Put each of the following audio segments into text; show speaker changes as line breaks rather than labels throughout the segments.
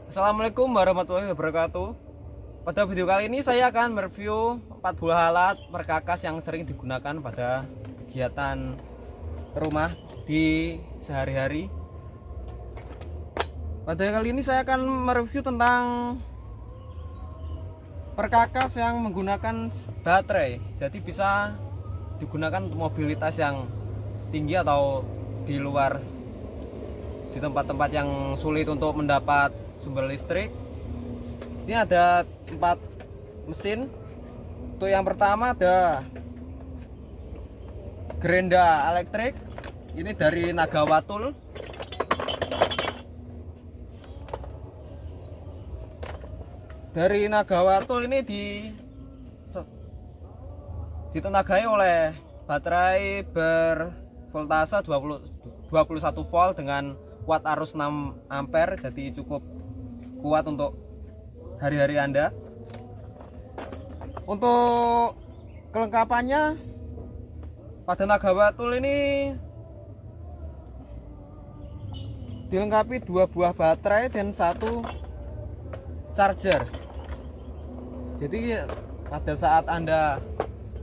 Assalamualaikum warahmatullahi wabarakatuh. Pada video kali ini saya akan mereview 4 buah alat perkakas yang sering digunakan pada kegiatan rumah di sehari-hari. Pada kali ini saya akan mereview tentang perkakas yang menggunakan baterai, jadi bisa digunakan untuk mobilitas yang tinggi atau di luar, di tempat-tempat yang sulit untuk mendapat sumber listrik. Di sini ada 4 mesin. Untuk yang pertama ada gerenda elektrik. Ini dari Nagawatul. Dari Nagawatul ini ditenagai oleh baterai bervoltase 21 volt dengan kuat arus 6 ampere, jadi cukup kuat untuk hari-hari Anda. Untuk kelengkapannya, pada Nagawatul ini dilengkapi 2 buah baterai dan 1 charger. Jadi pada saat Anda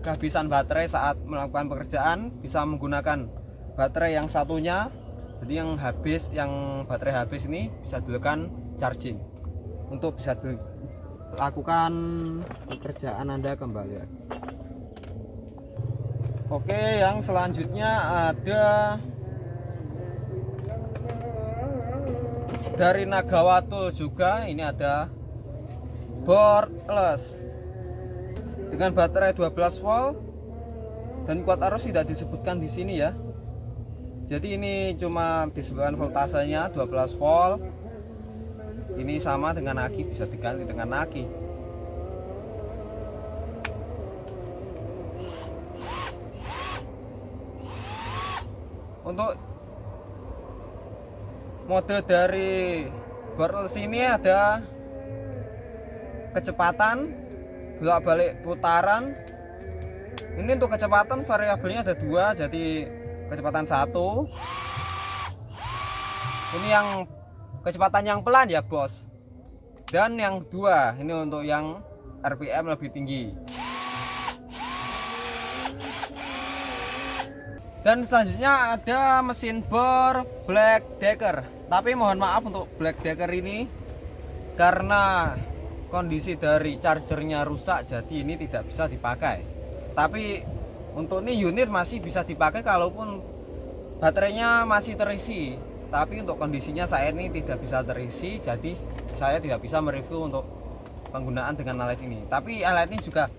kehabisan baterai saat melakukan pekerjaan, bisa menggunakan baterai yang satunya. Jadi yang baterai habis ini bisa dilakukan charging untuk bisa dilakukan pekerjaan Anda kembali. Oke, yang selanjutnya ada dari Nagawatul juga. Ini ada boardless dengan baterai 12 volt dan kuat arus tidak disebutkan di sini ya. Jadi ini cuma disebutkan voltasenya 12 volt. Ini sama dengan aki, bisa diganti dengan aki. Untuk mode dari boardless ini ada kecepatan, bolak-balik putaran. Ini untuk kecepatan variabelnya ada 2, jadi kecepatan 1. Ini yang kecepatan yang pelan ya bos. Dan yang 2 ini untuk yang RPM lebih tinggi. Dan selanjutnya ada mesin bor Black Decker. Tapi mohon maaf untuk Black Decker ini, karena kondisi dari chargernya rusak, jadi ini tidak bisa dipakai. Tapi untuk ini unit masih bisa dipakai kalaupun baterainya masih terisi. Tapi untuk kondisinya saat ini tidak bisa terisi, jadi saya tidak bisa mereview untuk penggunaan dengan alat ini. Tapi alat ini juga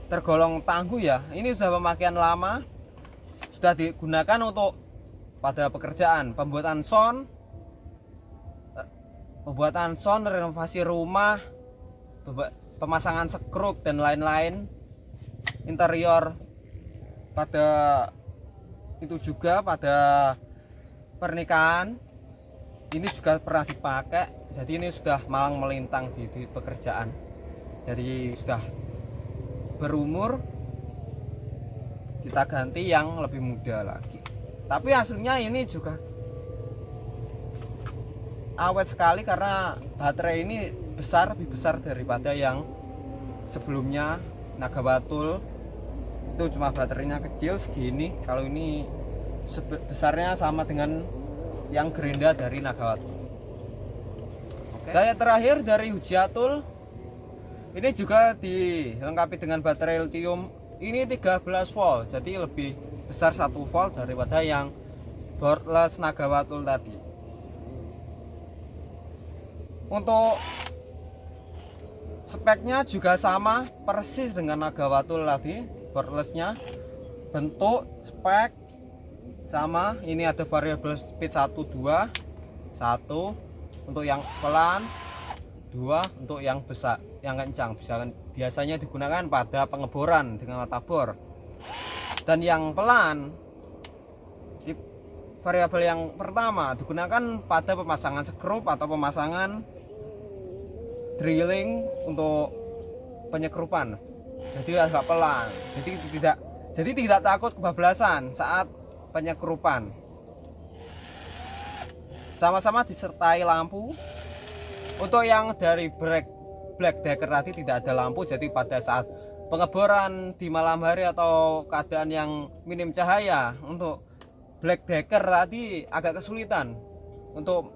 tergolong tangguh ya. Ini sudah pemakaian lama, sudah digunakan untuk pada pekerjaan pembuatan sound, renovasi rumah, pemasangan sekrup dan lain-lain, interior. Pada itu juga pada pernikahan ini juga pernah dipakai. Jadi ini sudah malang melintang di pekerjaan, jadi sudah berumur, kita ganti yang lebih muda lagi. Tapi hasilnya ini juga awet sekali karena baterai ini lebih besar daripada yang sebelumnya. Nagawatul itu cuma baterainya kecil segini, kalau ini besarnya sama dengan yang gerenda dari Nagawatul. Dan yang terakhir dari Hujiatul, ini juga dilengkapi dengan baterai lithium. Ini 13 volt, jadi lebih besar 1 volt daripada yang boardless Nagawatul tadi. Untuk speknya juga sama persis dengan Nagawatul tadi, boardlessnya. Bentuk, spek sama. Ini ada variabel speed 1, 2, 1 untuk yang pelan, 2 untuk yang besar, yang kencang. Biasanya digunakan pada pengeboran dengan mata bor. Dan yang pelan, variabel yang pertama digunakan pada pemasangan sekrup atau pemasangan drilling untuk penyekrupan. Jadi agak pelan, jadi tidak takut kebablasan saat penyekrupan. sama-sama disertai lampu. Untuk yang dari black decker tadi tidak ada lampu, jadi pada saat pengeboran di malam hari atau keadaan yang minim cahaya, untuk black decker tadi agak kesulitan untuk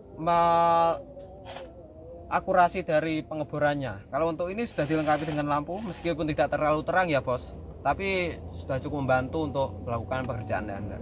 akurasi dari pengeborannya. Kalau untuk ini sudah dilengkapi dengan lampu, meskipun tidak terlalu terang ya bos, tapi sudah cukup membantu untuk melakukan pekerjaan Anda.